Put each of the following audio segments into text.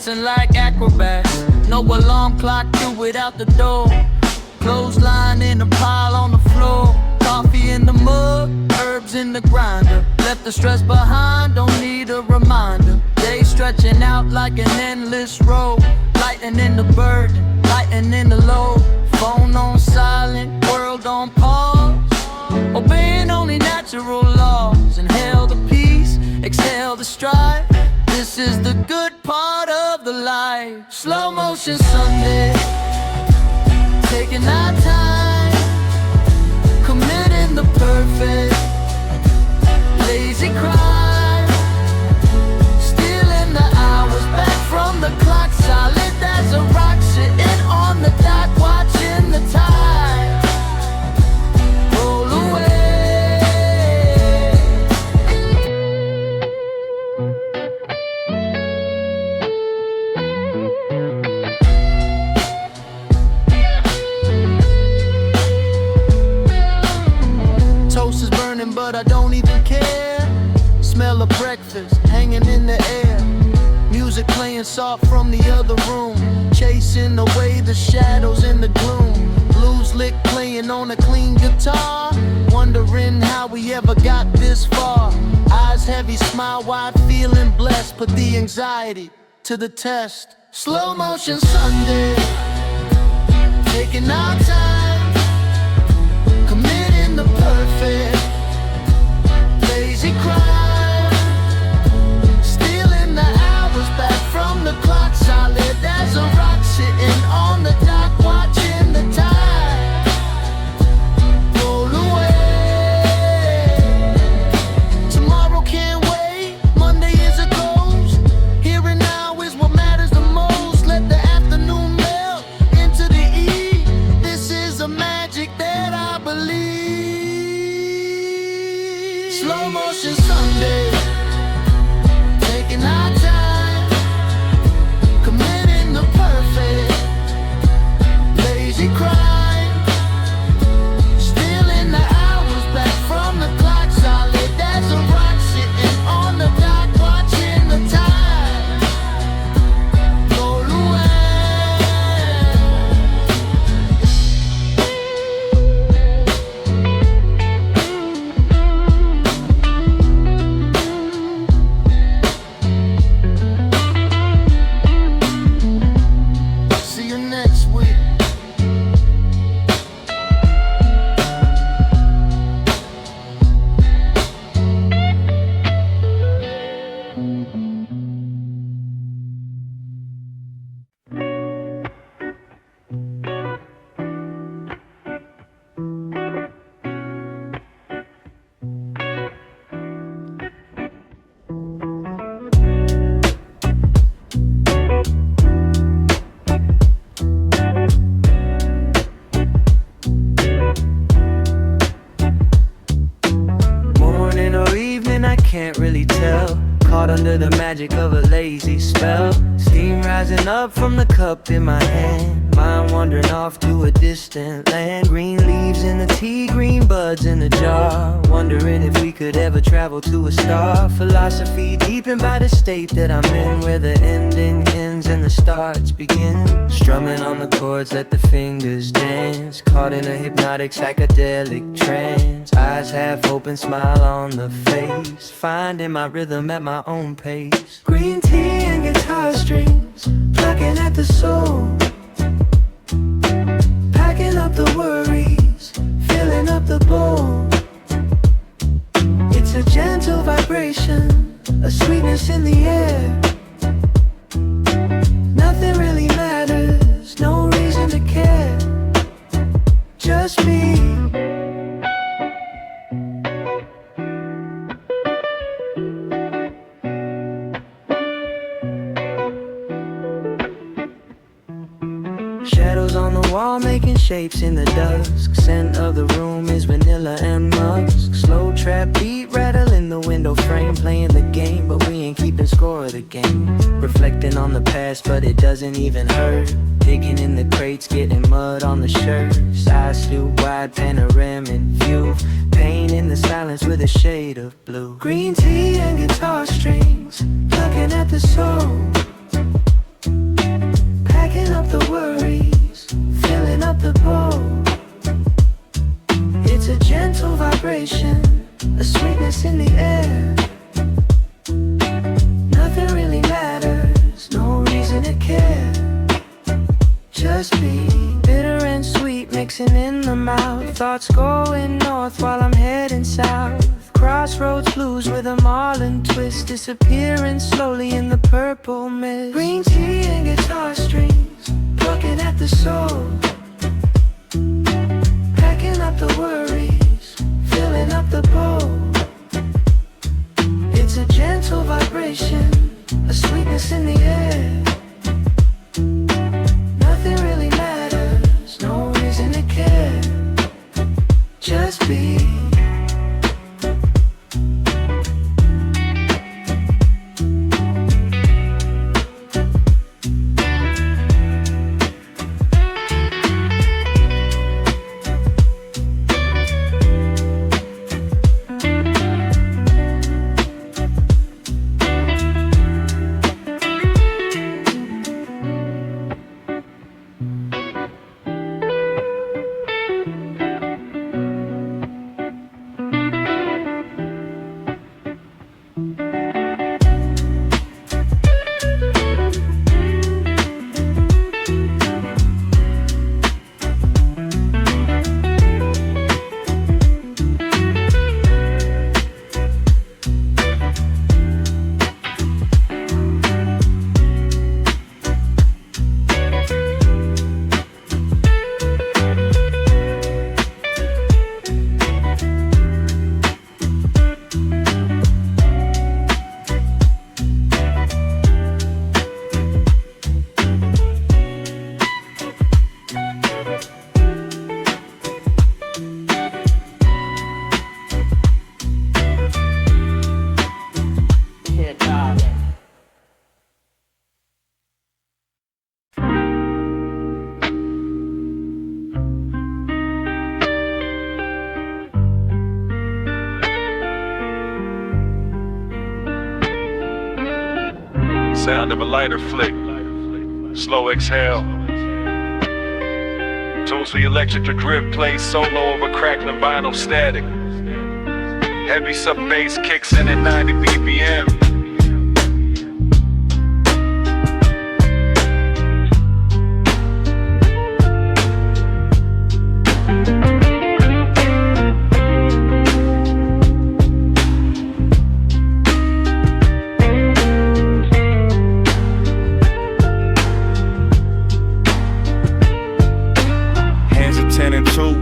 dancing like acrobats. No alarm clock, do it out the door. Clothesline in a pile on the floor. Coffee in the mug, herbs in the grinder. Left the stress behind, don't need a reminder. Day stretching out like an endless road. Lightening the burden, lightening the load. Phone on silent, world on pause. Obeying only natural laws. Inhale the peace, exhale the strife. This is the good part of the life. Slow motion Sunday, taking our time, committing the perfect. Lazy crime, stealing the hours back from the clock. Solid as a rock, sitting on the dock, watching the tide roll away. Toast is burning, but I don't even care. Smell of breakfast hanging in the air. Music playing soft from the other room, chasing away the shadows in the gloom. Blues lick playing on a clean guitar, wondering how we ever got this far. Eyes heavy, smile wide, feeling blessed. Put the anxiety to the test. Slow motion Sunday, taking our time, committing the perfect. Lazy crime, stealing the hours back from the clock. Solid as a rock, sitting on the dock, watching the tide roll away. Tomorrow can't wait, Monday is a ghost. Here and now is what matters the most. Let the afternoon melt into the eve. This is a magic that I believe. Slow motion Sunday, taking our time, committing the perfect. Lazy crime, stealing the hours back from the clock. Solid as a rock, sitting on the dock, watching the tide roll away. See you next week. Morning or evening, I can't really tell. Caught under the magic of a lazy spell. Steam rising up from the cup in my hand. Mind wandering off to a distant land. Green leaves in the tea, green buds in the jar. Wondering if we could ever travel to a star. Philosophy deepened by the state that I'm in, where the ending ends and the starts begin. Strumming on the chords, let the fingers dance. Caught in a hypnotic psychedelic trance. Eyes half open, smile on the face. Finding my rhythm at my own pace. Green tea and guitar strings, plucking at the soul. Packing up the worries, filling up the bowl. It's a gentle vibration, a sweetness in the air. Nothing really matters, no reason to care. Just me. Shadows on the wall making shapes in the dusk. Scent of the room is vanilla and musk. Slow trap beat rattling the window frame. Playing the game but we ain't keeping score of the game. Reflecting on the past but it doesn't even hurt. Digging in the crates, getting mud on the shirts. Eyes still wide, panoramic view. Pain in the silence with a shade of blue. Green tea and guitar strings, plucking at the soul. packing up the worries, filling up the bowl. It's a gentle vibration, a sweetness in the air. Nothing really matters, no reason to care. Just be bitter and sweet mixing in the mouth. Thoughts going north while I'm heading south. Crossroads blues with a marlin twist, disappearing slowly in the purple mist. Green tea and guitar strings, plucking at the soul. Packing up the worries, filling up the bowl. It's a gentle vibration, a sweetness in the air. Nothing really matters, no reason to care. Just be. Sound of a lighter flick, slow exhale. Tunes for electric drip plays solo over crackling vinyl static. Heavy sub bass kicks in at 90 BPM.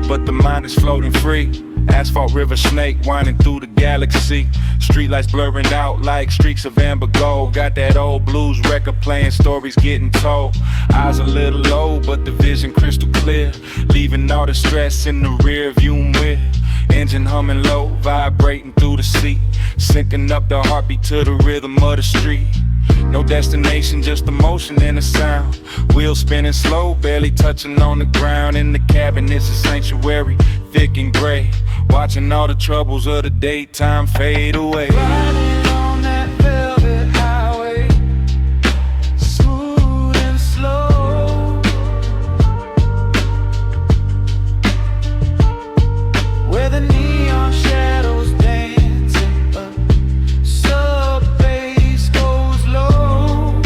But the mind is floating free. Asphalt river snake winding through the galaxy. Streetlights blurring out like streaks of amber gold. Got that old blues record playing, stories getting told. Eyes a little low, but the vision crystal clear. Leaving all the stress in the rear view mirror. Engine humming low, vibrating through the seat. Syncing up the heartbeat to the rhythm of the street. No destination, just emotion and a sound. Wheels spinning slow, barely touching on the ground. In the cabin, it's a sanctuary, thick and gray. Watching all the troubles of the daytime fade away. Riding on that velvet highway, smooth and slow, where the neon shadows dancing up, sub bass goes low,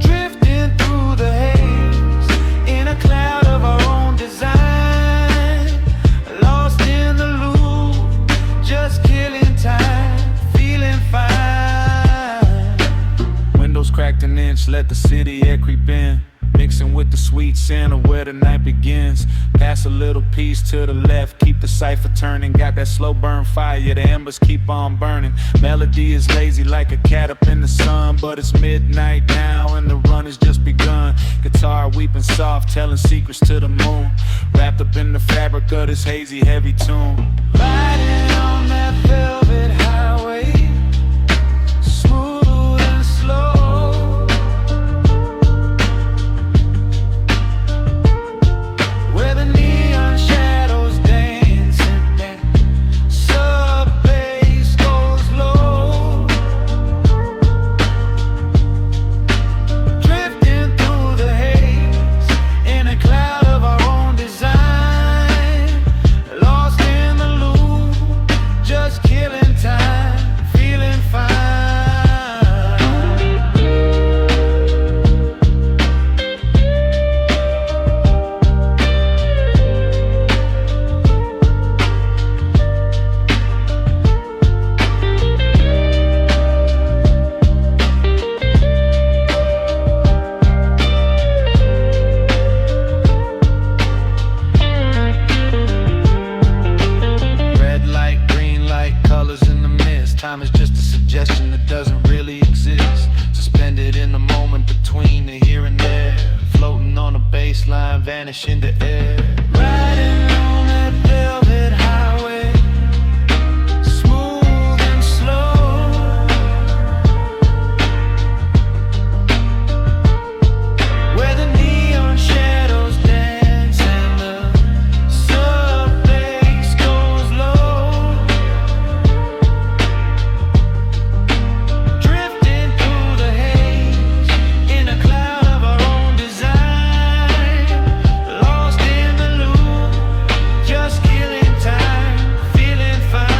drifting through the haze in a cloud of our own design, lost in the loop, just killing time, feeling fine. Windows cracked an inch, let the city air creep in, mixing with the sweet scent of where the night begins. Pass a little piece to the left, keep the cipher turning. Got that slow burn fire, the embers keep on burning. Melody is lazy like a cat up in the sun, but it's midnight now and the run has just begun. Guitar weeping soft, telling secrets to the moon, wrapped up in the fabric of this hazy, heavy tune. Riding on that velvet highway, smooth and slow, where the neon shadows dancing and sub bass goes low, between the here and there, floating on a baseline, vanish in the air. Riding on that velvet highway, smooth and slow, where the neon shadows dance and the sub bass goes low, drifting through the haze in a cloud of our own design, lost in the loop, just killing time, feeling fine.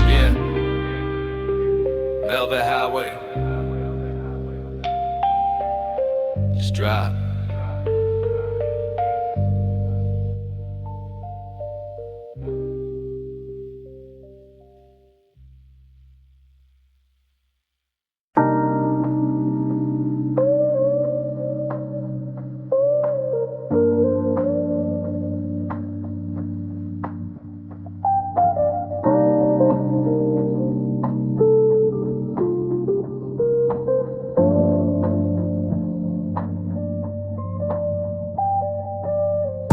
Yeah, Velvet Highway, just drive.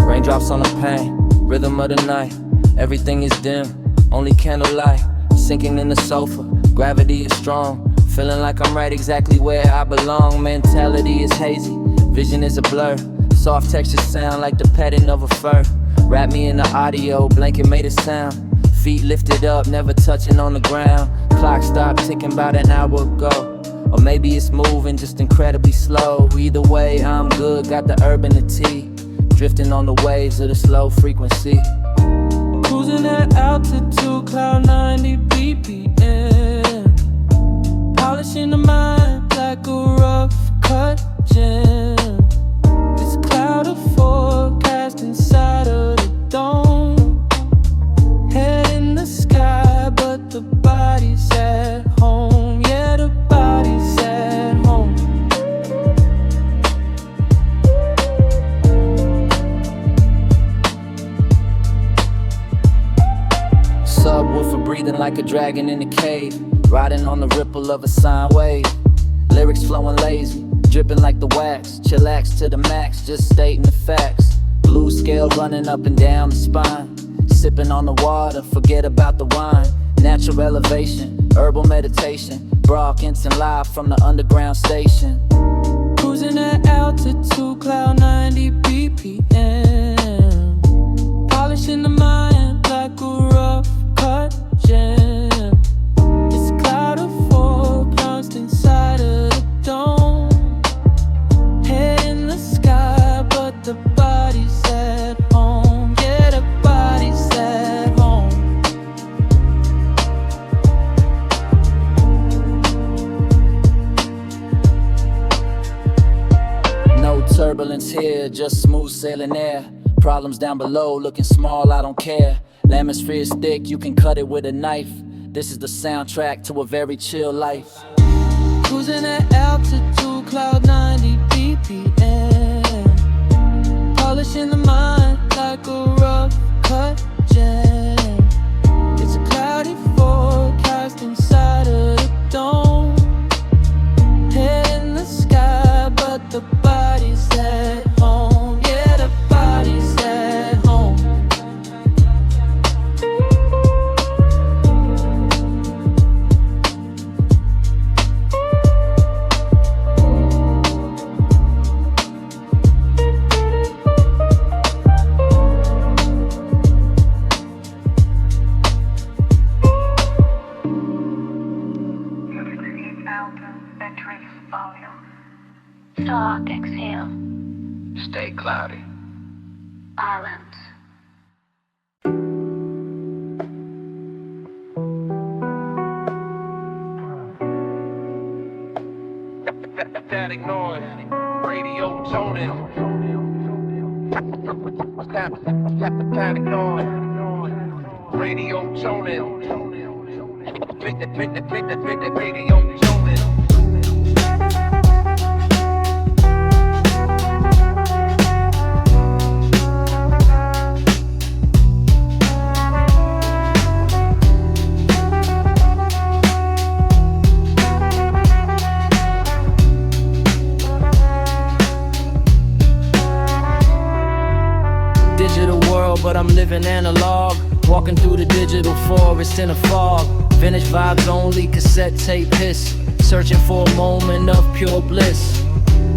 Raindrops on the pane, rhythm of the night. Everything is dim, only candlelight. Sinking in the sofa, gravity is strong. Feeling like I'm right exactly where I belong. Mentality is hazy, vision is a blur. Soft textures sound like the petting of a fur. Wrap me in the audio, blanket made a sound. Feet lifted up, never touching on the ground. Clock stopped ticking about an hour ago. Or maybe it's moving just incredibly slow. Either way, I'm good, got the herb and the tea. Drifting on the waves of the slow frequency. Cruising at altitude, cloud 90 BPM. Polishing the mind like a rough cut gem. This cloud of forecast inside of the dome. Head in the sky, but the body's at home. Yeah, the body's at home. Subwoofer breathing like a dragon in a cave. Riding on the ripple of a sine wave. Lyrics flowing lazy, dripping like the wax. Chillax to the max, just stating the facts. Blue scale running up and down the spine. Sipping on the water, forget about the wine. Natural elevation, herbal meditation. Broadcasting live from the underground station. Cruising at altitude, cloud 90 BPM. Polishing the mind like a rough cut gem. This cloud of forecast inside of the dome. Head in the sky, but the body's at home. Yeah, the body's at home. No turbulence here, just smooth sailing air. Problems down below, looking small, I don't care. Atmosphere is thick, you can cut it with a knife. This is the soundtrack to a very chill life. Cruising at altitude, cloud 90 BPM. Polishing the mind like a rough cut gem. It's a cloudy forecast inside of the dome. Head in the sky, but the body's at home. Yeah, the body's at home. Dark exhale, Stay cloudy. balance. Static noise, radio toning. Static noise, radio toning. Radio toning. But I'm living analog, walking through the digital forest in a fog. Vintage vibes only, cassette tape hiss, searching for a moment of pure bliss.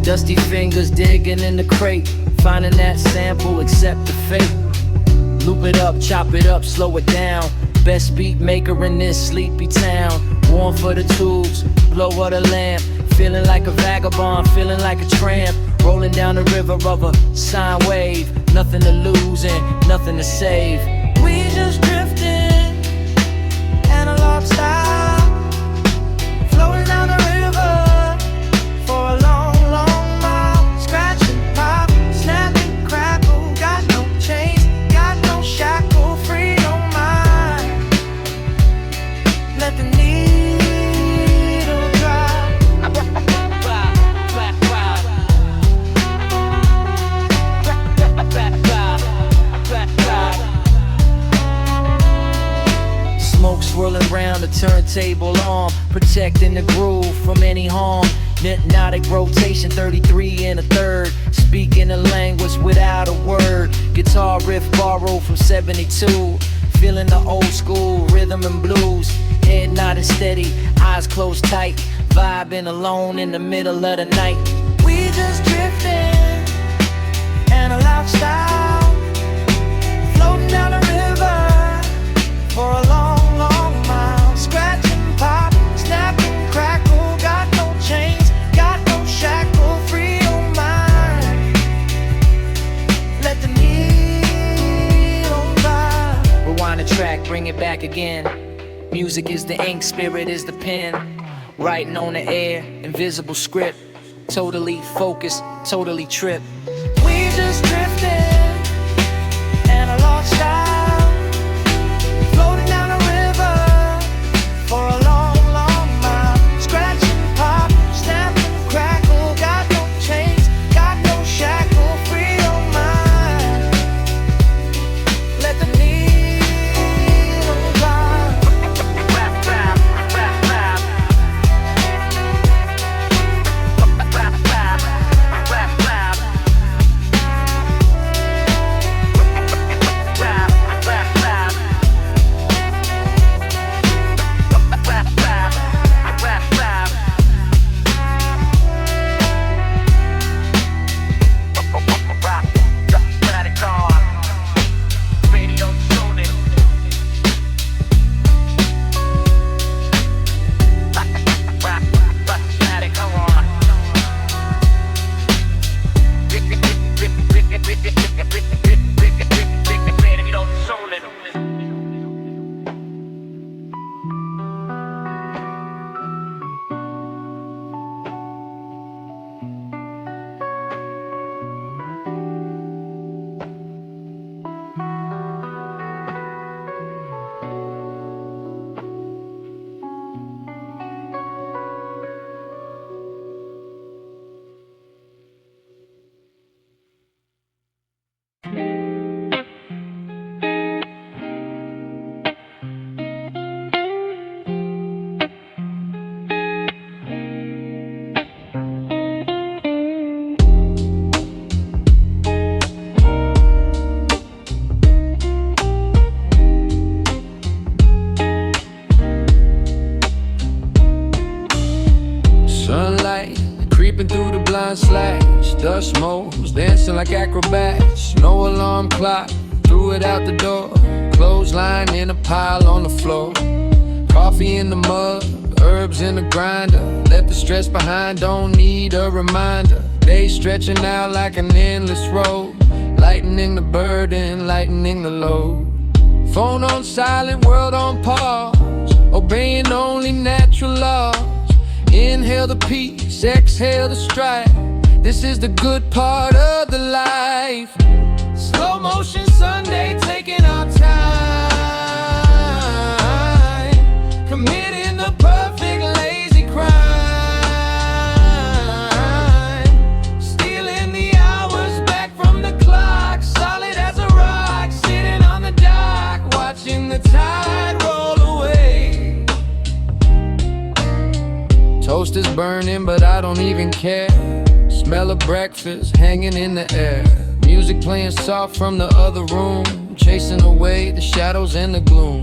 Dusty fingers digging in the crate, finding that sample, accept the fate. Loop it up, chop it up, slow it down. Best beat maker in this sleepy town. Warm for the tubes, blow of the lamp. Feeling like a vagabond, feeling like a tramp. Rolling down the river of a sine wave. Nothing to lose and nothing to save. We just drifting, analog style, floating down the river for a long, long mile. Scratch and pop, snap and crackle. Got no chains, got no shackle. Free your mind, let the needle drop. Smoke swirling round the turntable arm, protecting the groove from any harm. Hypnotic rotation, 33 and a third, speaking a language without a word. Guitar riff borrowed from 72, feeling the old school rhythm and blues. Head nodded steady, eyes closed tight, vibing alone in the middle of the night. We just drifting, analog style, floating down the river for a long, long mile. Scratch and pop, snap and crackle. Got no chains, got no shackle. Free your mind, let the needle fly. Rewind the track, bring it back again. Music is the ink, spirit is the pen. Writing on the air, invisible script. Totally focused, totally tripped. We just drifting, analog style, floating down the river for a long, long mile. Scratch and pop, snap and crackle. Got no chains, got no shackle. Free your mind, let the needle fly. Rap, rap, rap, rap. Rap, rap, rap, rap. blind slash, dust moles, dancing like acrobats. No alarm clock, threw it out the door. Clothesline in a pile on the floor. Coffee in the mug, herbs in the grinder. Left the stress behind, don't need a reminder. Days stretching out like an endless road. Lightening the burden, lightening the load. Phone on silent, world on pause. Obeying only natural laws. Inhale the peace, exhale the strife. This is the good part of the life. Slow motion Sunday, taking our time, committing the perfect lazy crime, stealing the hours back from the clock, solid as a rock, sitting on the dock, watching the tide roll away. Toast is burning, but I don't even care. Smell of breakfast hanging in the air. Music playing soft from the other room, chasing away the shadows and the gloom.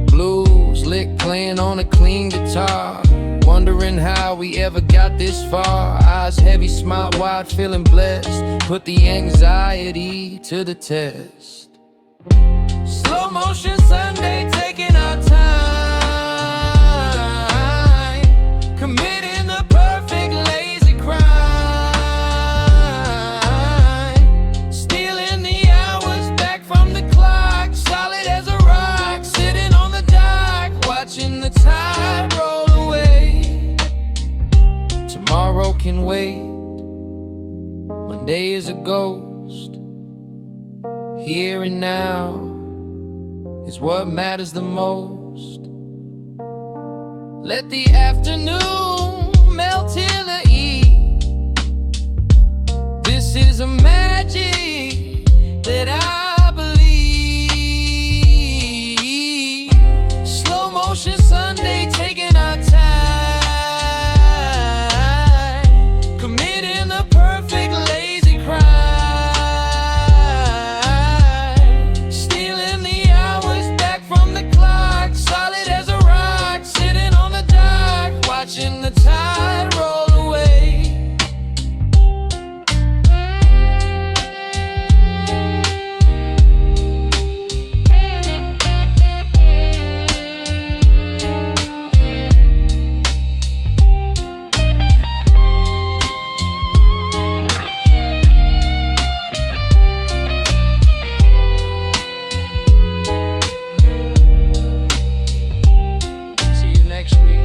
Blues lick playing on a clean guitar, wondering how we ever got this far. Eyes heavy, smile wide, feeling blessed. Put the anxiety to the test. Slow motion Sunday, taking our time, committing the perfect lazy crime, stealing the hours back from the clock, solid as a rock, sitting on the dock, watching the tide roll away. Tomorrow can wait, Monday is a ghost. Here and now is what matters the most. Let the afternoon melt in the eve. This is a magic that I believe. Slow motion Sunday, taking our time, committing the perfect lazy crime, stealing the hours back from the clock, solid as a rock, sitting on the dock, watching the tide roll away. See you next week.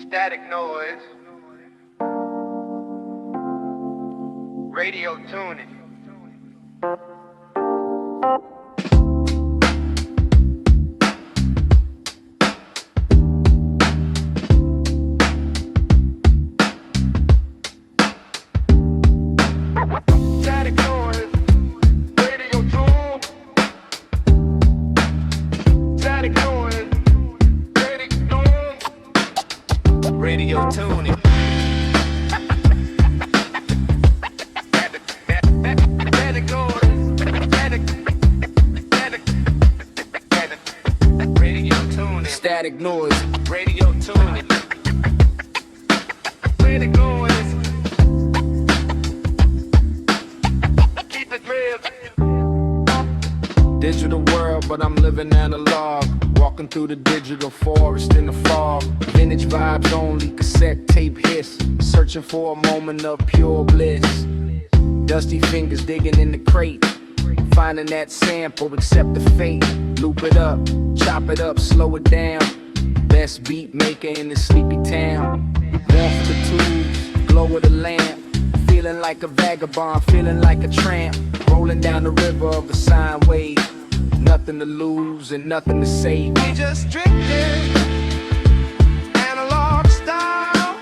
Static noise. Radio tuning. Static noise. Radio tune. Static noise. Radio tuning. Static noise. Radio tuning. Static noise. Radio tuning. Static noise. Keep it real. Digital world, but I'm living analog. Walking through the digital forest in the fog. Vintage vibes only, cassette tape hiss. Searching for a moment of pure bliss. Dusty fingers digging in the crate. Finding that sample, accept the fate. Loop it up, chop it up, slow it down. Best beat maker in the sleepy town. Warm for the tubes, glow of the lamp. Feeling like a vagabond, feeling like a tramp. Rolling down the river of a sine wave. Nothing to lose and nothing to save. We just drifting, analog style,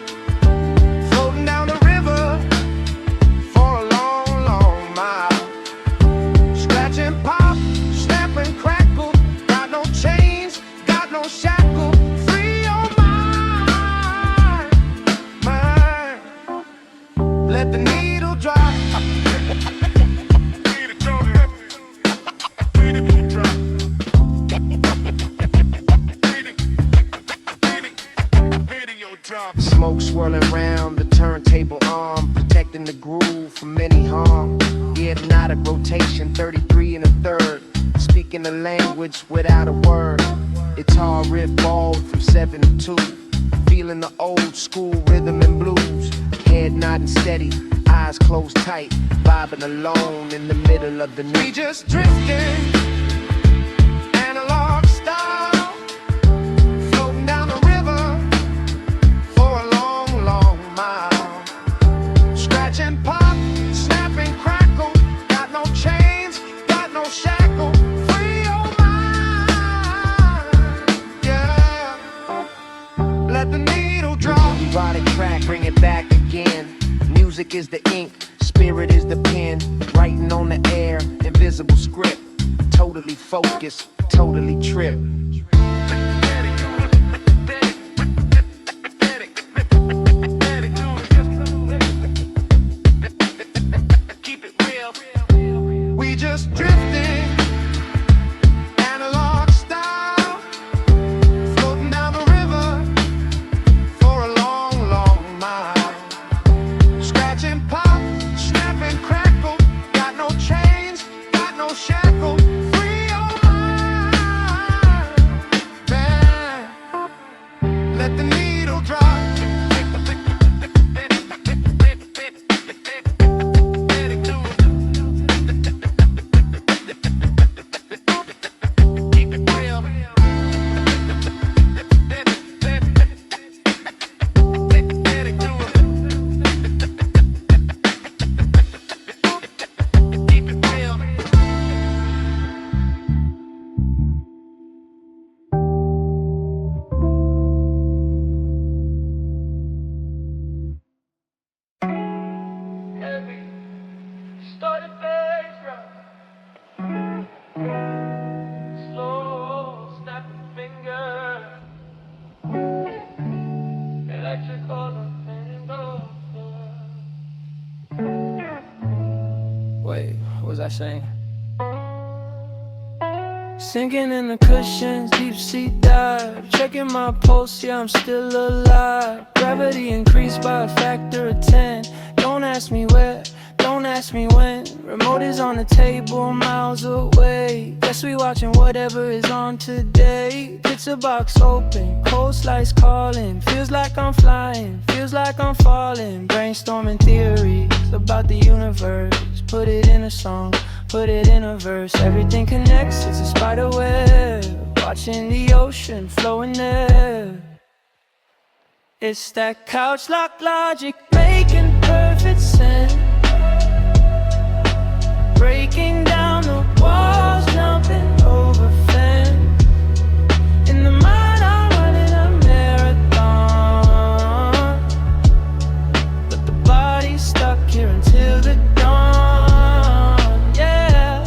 floating down the river for a long, long mile. Scratching pop, snapping crackle, got no chains, got no shackle. Free your mind, mind. Let the needle drop. Smoke swirling round the turntable arm, protecting the groove from any harm. The hypnotic rotation, 33 and a third, speaking the language without a word. It's hard riff balled from 7 to 2. feeling the old school rhythm and blues. Head nodding steady, eyes closed tight, vibing alone in the middle of the night. We just drifting, analog style, floating down the river for a long, long mile. Scratch and pop, snap and crackle, got no chains, got no shackle. Free your mind, yeah. Let the needle drop. Erotic track, bring it back again. Music is the ink, spirit is the pen. Writing on the air, invisible script. Totally focused, totally tripped. We just drifting, analog style, floating down the river for a long, long mile. Scratch and pop, snap and crackle, got no chains, got no shackle. Free your mind, man. Let the needle drop. Started bass drum. Slow snapping finger. Electrical Wait, what was I saying? Sinking in the cushions, deep sea dive. Checking my pulse, yeah, I'm still alive. Gravity increased by a factor of 10. Don't ask me where, don't ask me when. Remote is on the table, miles away. Guess we watching whatever is on today. Pizza box open, cold slice calling. Feels like I'm flying, feels like I'm falling. Brainstorming theories about the universe. Put it in a song, put it in a verse. Everything connects, it's a spider web. Watching the ocean flowing there. It's that couch lock logic making perfect sense. Breaking down the walls, jumping over fence. In the mind I'm running a marathon, but the body's stuck here until the dawn. Yeah,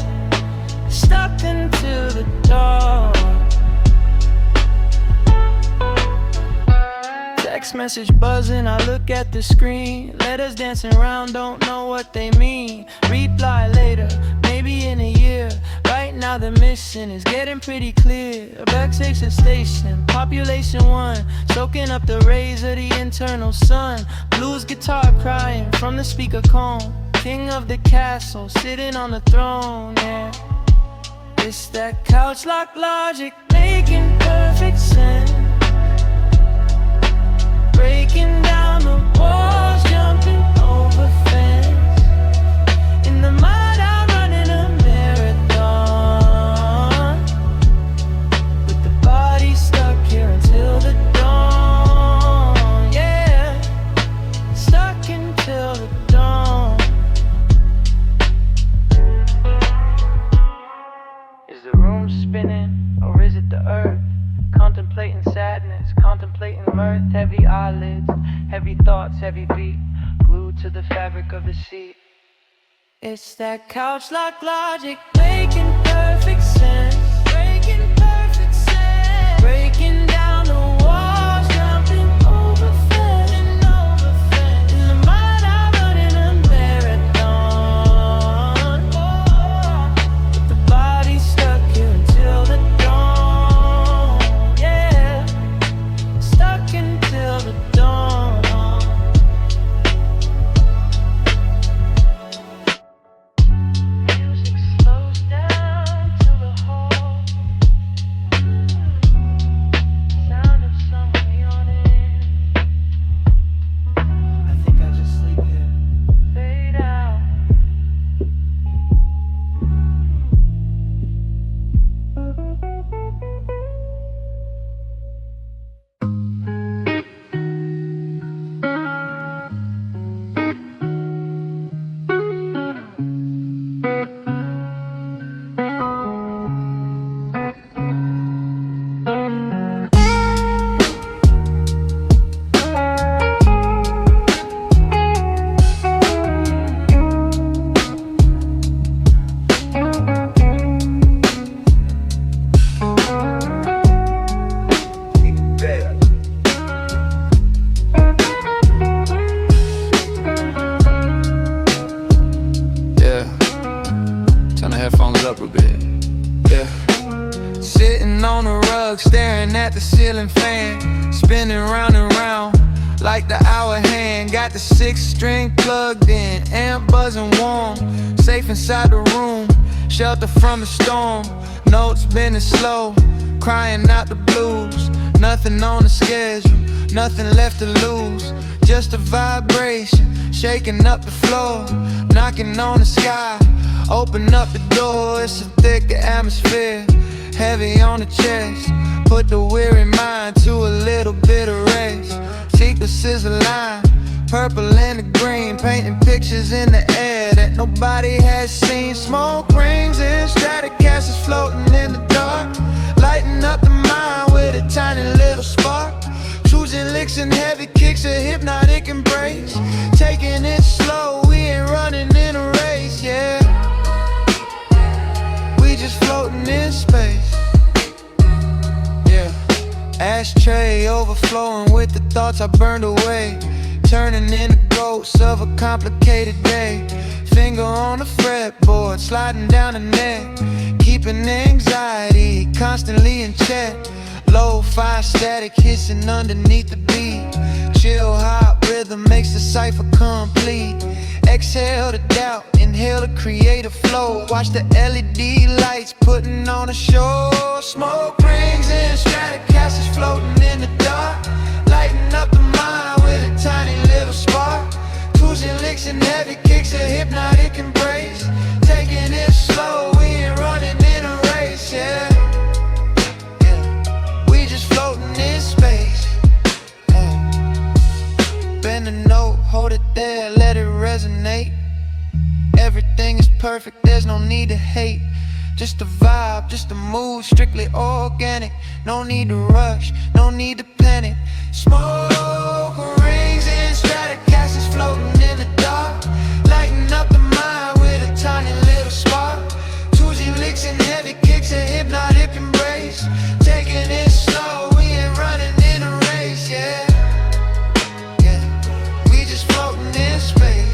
stuck until the dawn. Text message buzzing, I look at the screen. Letters dancing around, don't know what they mean. Reply later, maybe in a year. Right now the mission is getting pretty clear. A backstage station, population 1, soaking up the rays of the internal sun. Blues guitar crying from the speaker cone. King of the castle, sitting on the throne, yeah. It's that couch lock logic making perfect sense. Breaking down the walls, jumping over fence. In the mind I'm running a marathon, with the body stuck here until the dawn. Yeah, stuck until the dawn. Is the room spinning or is it the earth? Contemplating sadness, contemplating mirth. Heavy eyelids, heavy thoughts, heavy feet, glued to the fabric of the seat. It's that couch lock logic making perfect sense. Breaking perfect sense. Breaking down the walls, jumping over fence. In the mind I'm running a marathon, but the body's stuck here until the dawn. Yeah, stuck until the dawn. Music slows down till the heart Staring at the ceiling fan, spinning round and round like the hour hand. Got the 6-string plugged in, amp buzzing warm. Safe inside the room, shelter from the storm. Notes bending slow, crying out the blues. Nothing on the schedule, nothing left to lose. Just a vibration, shaking up the floor. Knocking on the sky, open up the door. It's a thick atmosphere, heavy on the chest. Put the weary mind to a little bit of rest. Secrets is a line, purple and the green, painting pictures in the air that nobody has seen. Smoke rings and Stratocasters floating in the dark, lighting up the mind with a tiny little spark. Choosing licks and heavy kicks, a hypnotic embrace. Taking it slow, we ain't running in a race, yeah. We just floating in space, yeah. Ashtray overflowing with the thoughts I burned away, turning into ghosts of a complicated day. Finger on the fretboard, sliding down the neck, keeping anxiety constantly in check. Lo-fi static hissing underneath the beat. Chill hop rhythm makes the cipher complete. Exhale the doubt, inhale the creative flow. Watch the LED lights putting on a show. Smoke rings and Stratocasters floating in the dark, lighting up the mind with a tiny little spark. Cruising licks and heavy kicks, a hypnotic embrace. Taking it slow, we ain't running in a race, yeah. We just floating in space. Bend the note, hold it there, let it resonate. Everything is perfect, there's no need to hate. Just a vibe, just a mood, strictly organic. No need to rush, no need to panic. Smoke rings and Stratocasters floating in the dark, lighting up the mind with a tiny little spark. Choosy licks and heavy kicks, a hypnotic embrace. Taking it slow, we ain't running in a race, yeah. We just floating in space.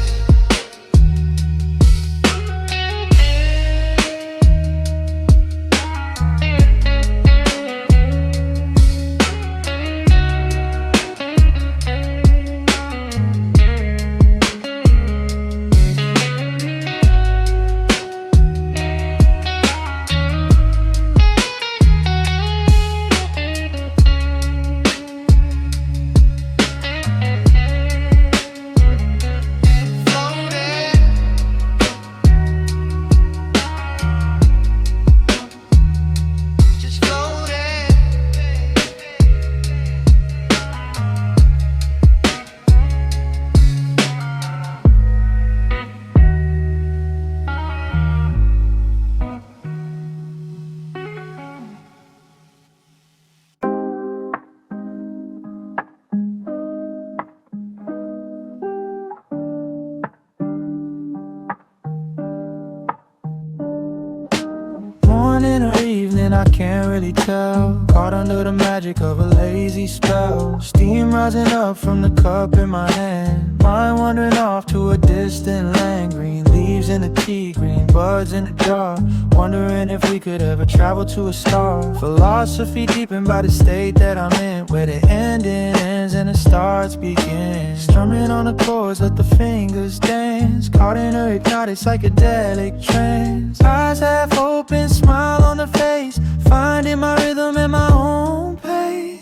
Morning or evening, I can't really tell. Caught under the magic of a lazy spell. Steam rising up from the cup in my hand. Mind wandering off to a distant land. Green leaves in the tea, green buds in the jar. Wondering if we could ever travel to a star. Philosophy deepened by the state that I'm in, where the ending ends and the starts begin. Strumming on the chords, let the fingers dance. Caught in a hypnotic psychedelic trance. Eyes half open, smile on the face. Finding my rhythm at my own pace.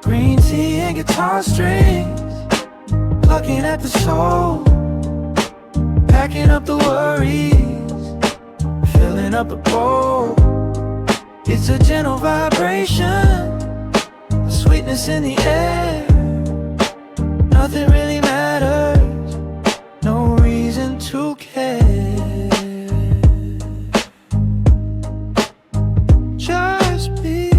Green tea and guitar strings, plucking at the soul. Packing up the worries, filling up a bowl. It's a gentle vibration, a sweetness in the air. Nothing really matters, no reason to care. Just be.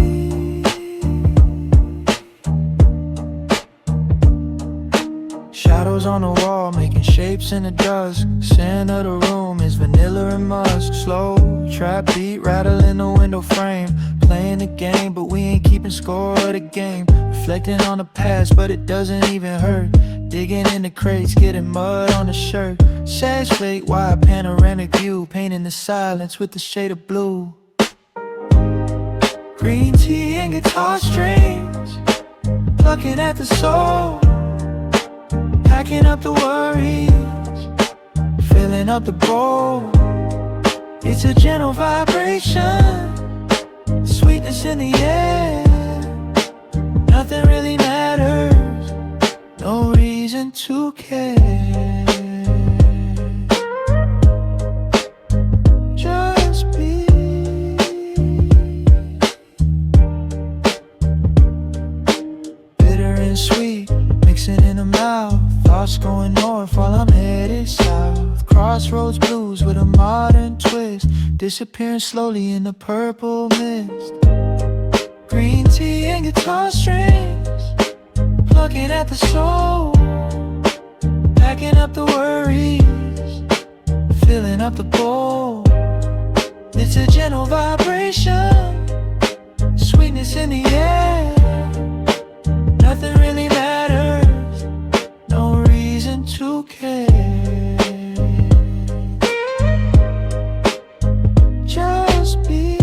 Shadows on the wall, making shapes in the dusk. Center of the room is vanilla and musk. Slow trap beat rattling the window frame. Playing the game, but we ain't keeping score of the game. Reflecting on the past, but it doesn't even hurt. Digging in the crates, getting mud on the shirt. Shades fake, wide panoramic view, painting the silence with the shade of blue. Green tea and guitar strings, plucking at the soul, packing up the worries, filling up the bowl. It's a gentle vibration, sweetness in the air. Nothing really matters, no reason to care. Just be. Bitter and sweet, mixing in the mouth. Thoughts going north while I'm headed south. Crossroads blues with a modern twist, disappearing slowly in the purple mist. Green tea and guitar strings, plucking at the soul, packing up the worries, filling up the bowl. It's a gentle vibration, sweetness in the air. Nothing really matters, no reason to care. Just be.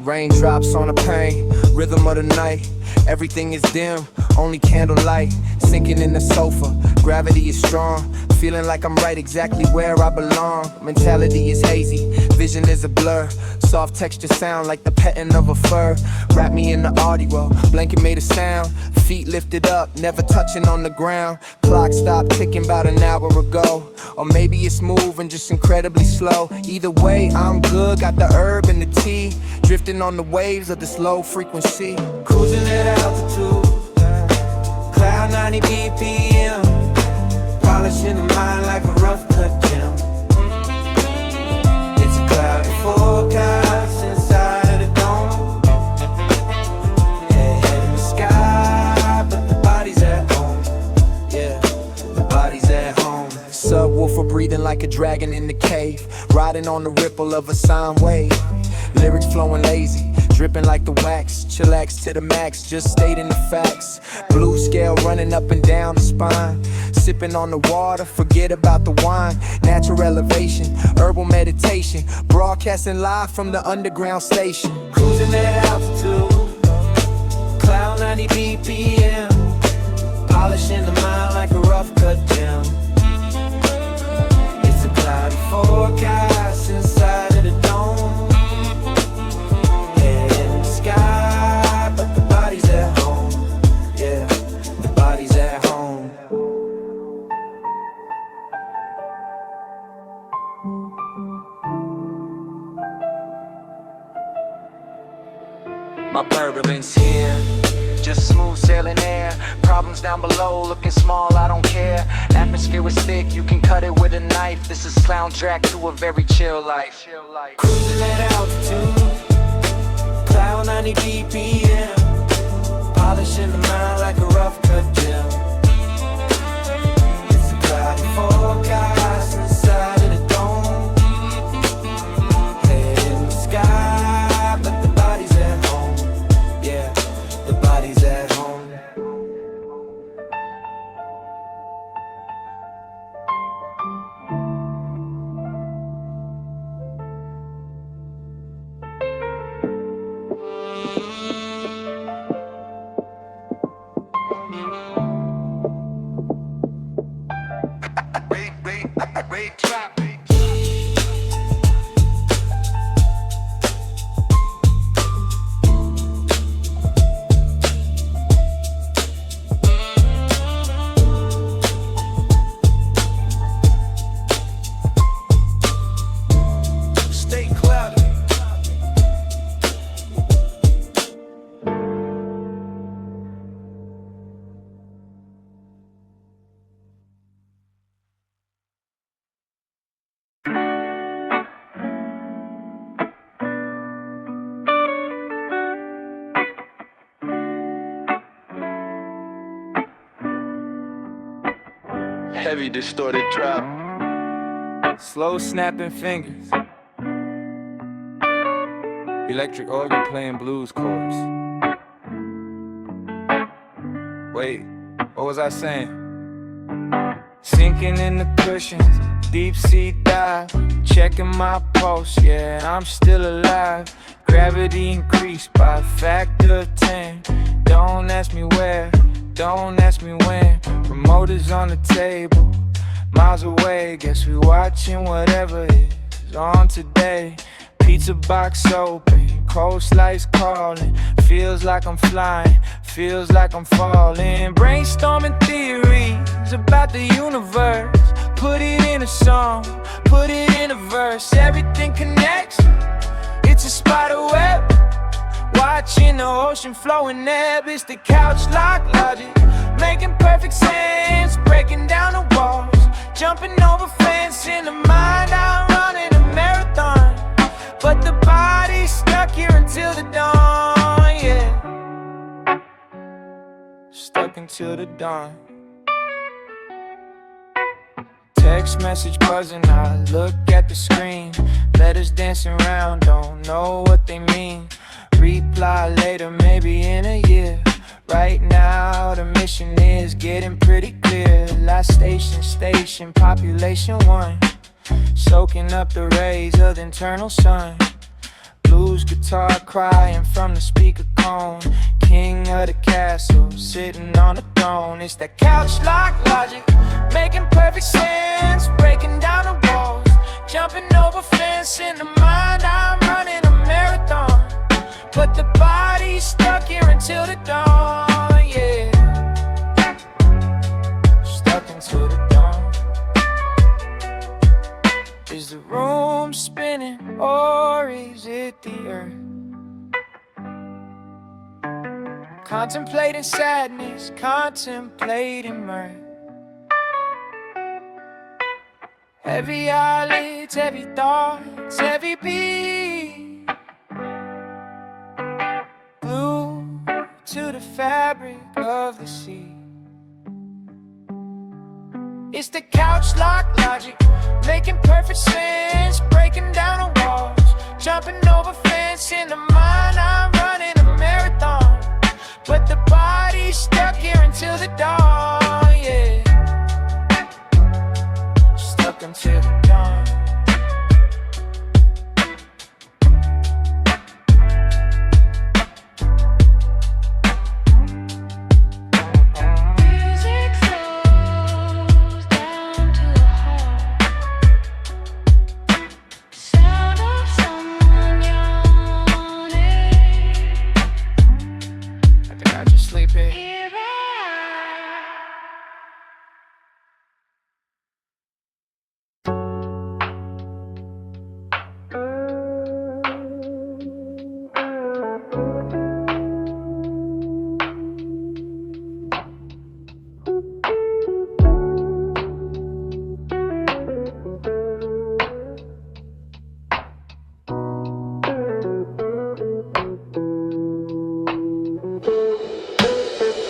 Raindrops on the pane, rhythm of the night. Everything is dim, only candlelight. Sinking in the sofa, gravity is strong. Feeling like I'm right exactly where I belong. Mentality is hazy, vision is a blur. Soft texture sound like the petting of a fur. Wrap me in the audio, blanket made a sound. Feet lifted up, never touching on the ground. Clock stopped ticking about an hour ago. Or maybe it's moving just incredibly slow. Either way, I'm good, got the herb and the tea. Drifting on the waves of this low frequency. Cruising at altitude, cloud 90 BPM. Polishing the mind like a rough cut gem. It's a cloudy forecast inside of the dome. Yeah, head in the sky, but the body's at home. Yeah, the body's at home. Subwoofer breathing like a dragon in the cave. Riding on the ripple of a sine wave. Lyrics flowing lazy, dripping like the wax. Chillax to the max, just stating the facts. Blue scale running up and down the spine. Sipping on the water, forget about the wine. Natural elevation, herbal meditation. Broadcasting live from the underground station. Cruising at altitude, cloud 90 BPM. Polishing the mind like a rough cut gem. It's a cloudy forecast inside of the dome. But the body's at home. Yeah, the body's at home. My bourbon's here, just smooth sailing air. Problems down below, looking small, I don't care. Atmosphere was thick, you can cut it with a knife. This is soundtrack to a very chill life. Cruising at altitude, cloud 90 BPM. Polishing the mind like a rough cut gem. It's a cloudy forecast inside of the dome. heavy distorted drop. Slow snapping fingers. Electric organ playing blues chords. Wait, what was I saying? Sinking in the cushions, deep sea dive. Checking my pulse, yeah, I'm still alive. Gravity increased by a factor of 10. Don't ask me where, don't ask me when. Remote is on the table, miles away. Guess we watching whatever is on today. Pizza box open, coast lights calling. Feels like I'm flying, feels like I'm falling. Brainstorming theories about the universe. Put it in a song, put it in a verse. Everything connects, it's a spider web. Watching the ocean flowing ebb. It's the couch lock logic, making perfect sense. Breaking down the walls, jumping over fence. In the mind I'm running a marathon, but the body's stuck here until the dawn, yeah. Stuck until the dawn. Text message buzzing, I look at the screen. Letters dancing around, don't know what they mean. Reply later, maybe in a year. Right now the mission is getting pretty clear. Last station, population 1. Soaking up the rays of the internal sun. Blues guitar crying from the speaker cone. King of the castle, sitting on the throne. It's that couch lock logic, making perfect sense. Breaking down the walls, jumping over fence. In the mind I'm running a marathon, but the body's stuck here until the dawn, yeah. Stuck until the dawn. Is the room spinning or is it the earth? Contemplating sadness, contemplating mirth. Heavy eyelids, heavy thoughts, heavy beat. Blue to the fabric of the sea. It's the couch lock logic, making perfect sense. Breaking down the walls, jumping over fence. In the mind I'm running a marathon, but the body's stuck here until the dawn, yeah. Stuck until the dawn. Music slows down to a halt. Sound of someone yawning. I think I just sleep here. Here I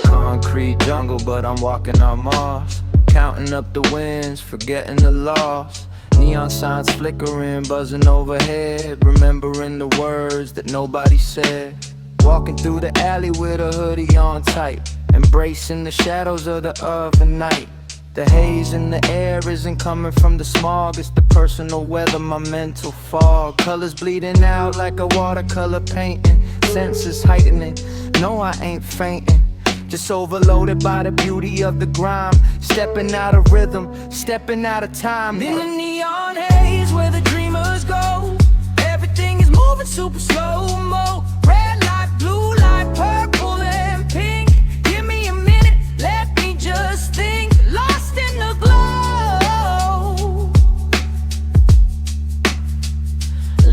Concrete jungle, but I'm walking on Mars. Counting up the wins, forgetting the loss. Neon signs flickering, buzzing overhead. Remembering the words that nobody said. Walking through the alley with a hoodie on tight. Embracing the shadows of the oven night. The haze in the air isn't coming from the smog. It's the personal weather, my mental fog. Colors bleeding out like a watercolor painting. Senses heightening, no I ain't fainting. Just overloaded by the beauty of the grime. Stepping out of rhythm, stepping out of time. In the neon haze where the dreamers go, everything is moving super slow-mo. Red light, blue light, purple and pink. Give me a minute, let me just think. Lost in the glow,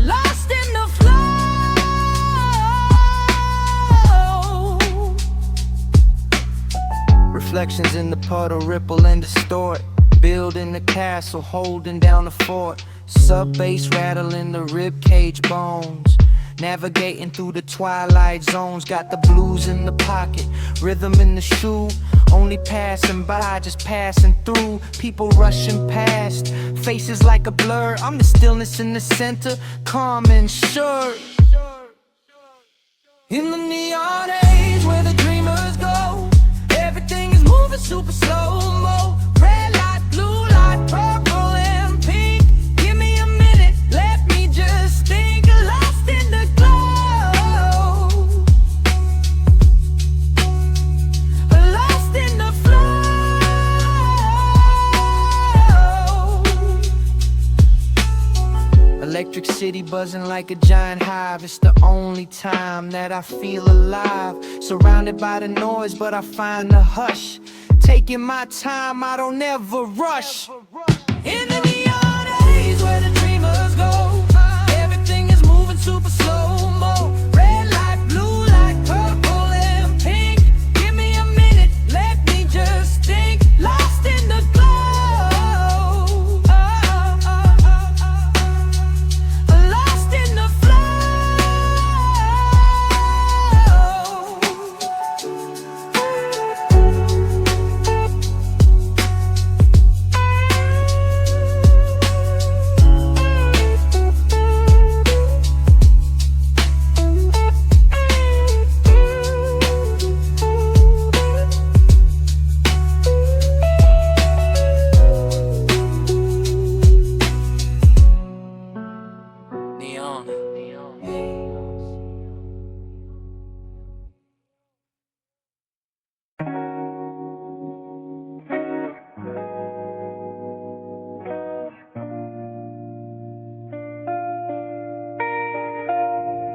lost in the flow. Reflections in the puddle ripple and distort. Building the castle, holding down the fort. Sub-bass rattling the ribcage bones. Navigating through the twilight zones. Got the blues in the pocket, rhythm in the shoe. only passing by, just passing through. People rushing past, faces like a blur. I'm the stillness in the center, calm and sure. In the neon haze where the dreamers go, everything is moving super slow-mo. Red light, blue light, purple and pink. Give me a minute, let me just think. Lost in the glow, lost in the flow. Electric city buzzing like a giant hive. It's the only time that I feel alive. Surrounded by the noise, but I find the hush. Taking my time, I don't ever rush. In the neon haze where the dreamers go, everything is moving super slow-mo. Red light, blue light, purple and pink. Give me a minute, let me just think. Lost in the glow, lost in the flow. Neon.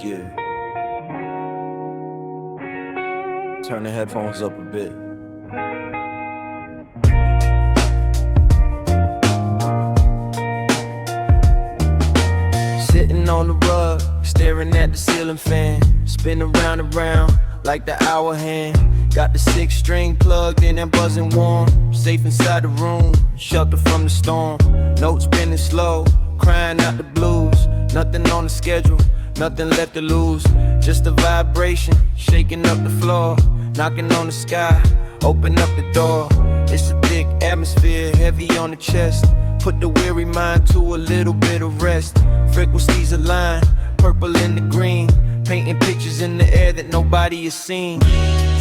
Yeah. Turn the headphones up a bit. Sitting on the rug, staring at the ceiling fan, spin around and round like the hour hand. Got the 6-string plugged in and buzzing warm. Safe inside the room, shelter from the storm. Notes spinning slow, crying out the blues. Nothing on the schedule, nothing left to lose. Just a vibration, shaking up the floor. Knocking on the sky, open up the door. It's a thick atmosphere, heavy on the chest. Put the weary mind to a little bit of rest. Frequencies align, purple and the green. Painting pictures in the air that nobody has seen.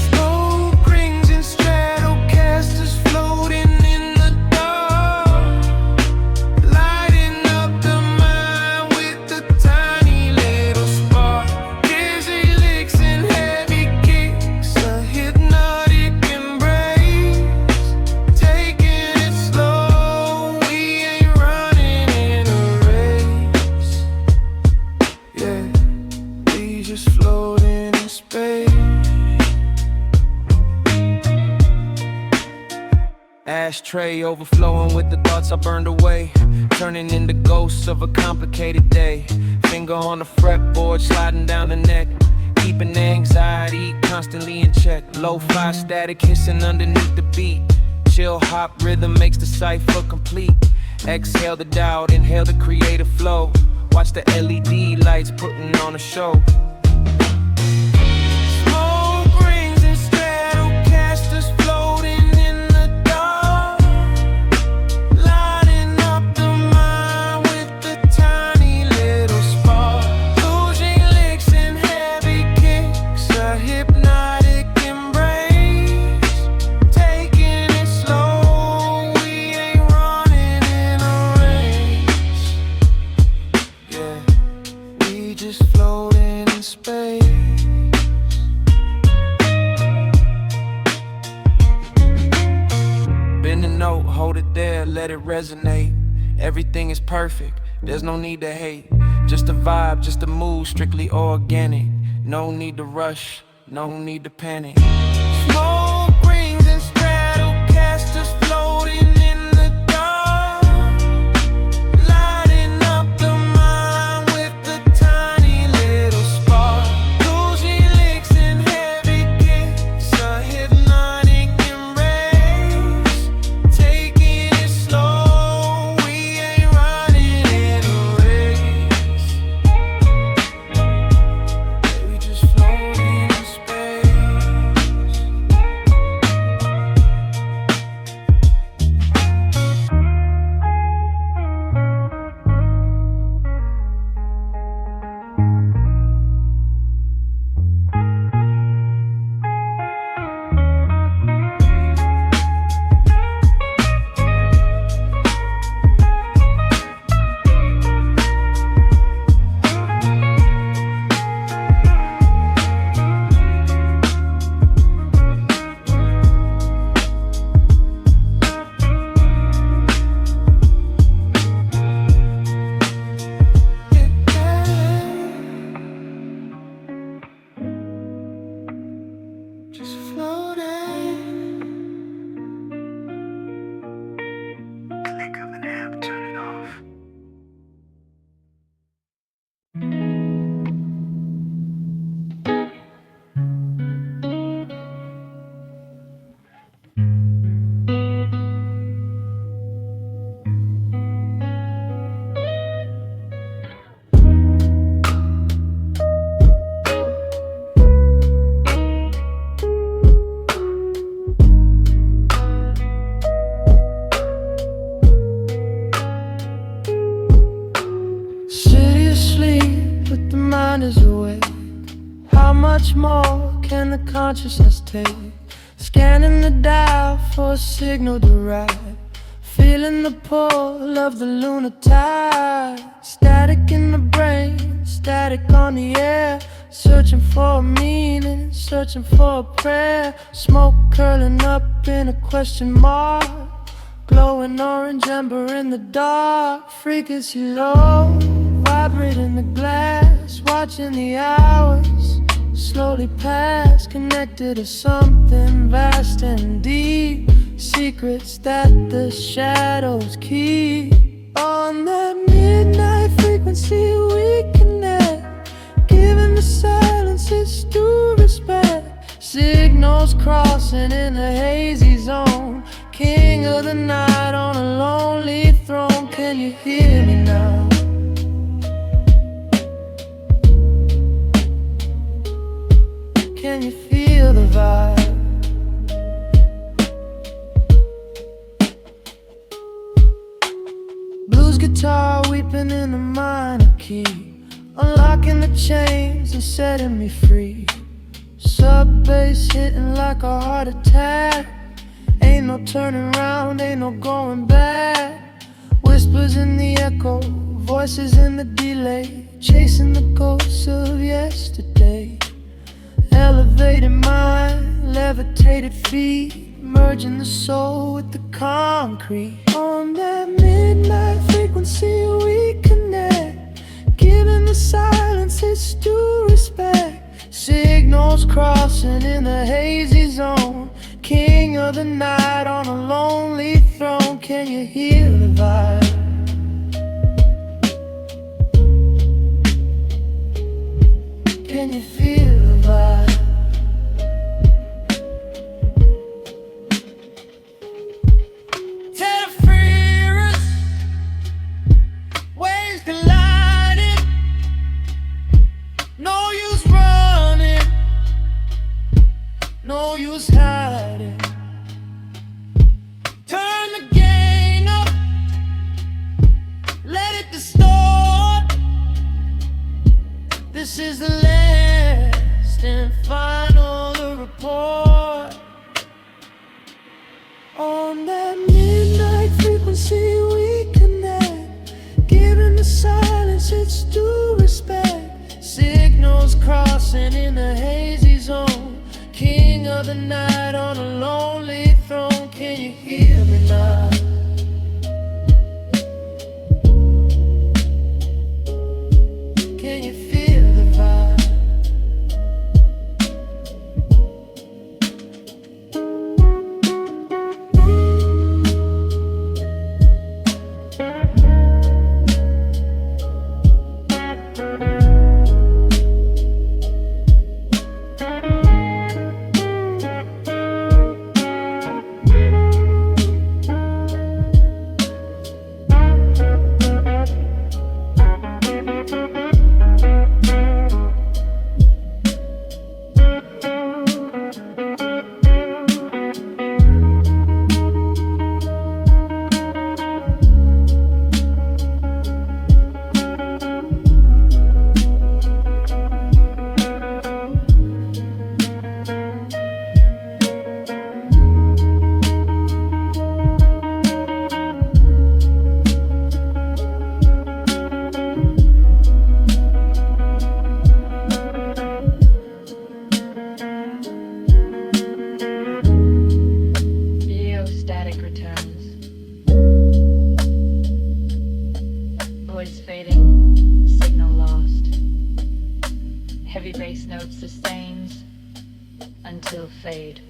Smoke rings and Stratocasters floating in the dark, lighting up the mind with a tiny little spark. Dizzy licks and heavy kicks, a hypnotic embrace. Taking it slow, we ain't running in a race. Yeah, we just floating in space. Ashtray overflowing with the thoughts I burned away, turning into ghosts of a complicated day. Finger on the fretboard, sliding down the neck, keeping the anxiety constantly in check. Lo-fi static hissing underneath the beat. Chill hop rhythm makes the cipher complete. Exhale the doubt, inhale the creative flow. Watch the LED lights putting on a show. Smoke rings and Stratocasters floating in the dark, lighting up the mind with a tiny little spark. Losing licks and heavy kicks, a hypnotic embrace. Taking it slow, we ain't running in a race. Yeah, we just floating in space. Bend the note, hold it there, let it resonate. Everything is perfect, there's no need to hate. Just a vibe, just a mood, strictly organic. No need to rush, no need to panic. Smoke rings and Stratocasters floating in the dark, lighting up the mind with a tiny little spark. Losing licks and heavy kicks, a hypnotic embrace. Taking it slow, we ain't running in a race. We just floating in space. awake. How much more can the consciousness take? Scanning the dial for a signal to ride. Feeling the pull of the lunar tide. Static in the brain, static on the air. Searching for a meaning, searching for a prayer. Smoke curling up in a question mark. Glowing orange ember in the dark. Frequency low, vibrating the glass. Watching the hours slowly pass. Connected to something vast and deep. Secrets that the shadows keep. On that midnight frequency we connect. Giving the silence its due respect. Signals crossing in a hazy zone. King of the night on a lonely throne. Can you hear me now? Can you feel the vibe? Blues guitar weeping in a minor key. Unlocking the chains and setting me free. Sub bass hitting like a heart attack. Ain't no turning around, ain't no going back. Whispers in the echo, voices in the delay. Chasing the ghosts of yesterday. Elevated mind, levitated feet. Merging the soul with the concrete. On that midnight frequency we connect. Giving the silence its due respect. Signals crossing in a hazy zone. King of the night on a lonely throne. Can you hear the vibe? Can you feel the vibe? Interference, waves colliding. No use running, no use hiding. Turn the gain up, let it distort. This is the last and final report. On that midnight frequency we connect. Giving the silence its due respect. Signals crossing in a hazy zone. King of the night on a lonely throne. Can you hear me now? Can you feel the vibe? Static returns. Voice fading, signal lost. Heavy bass notes sustains until fade.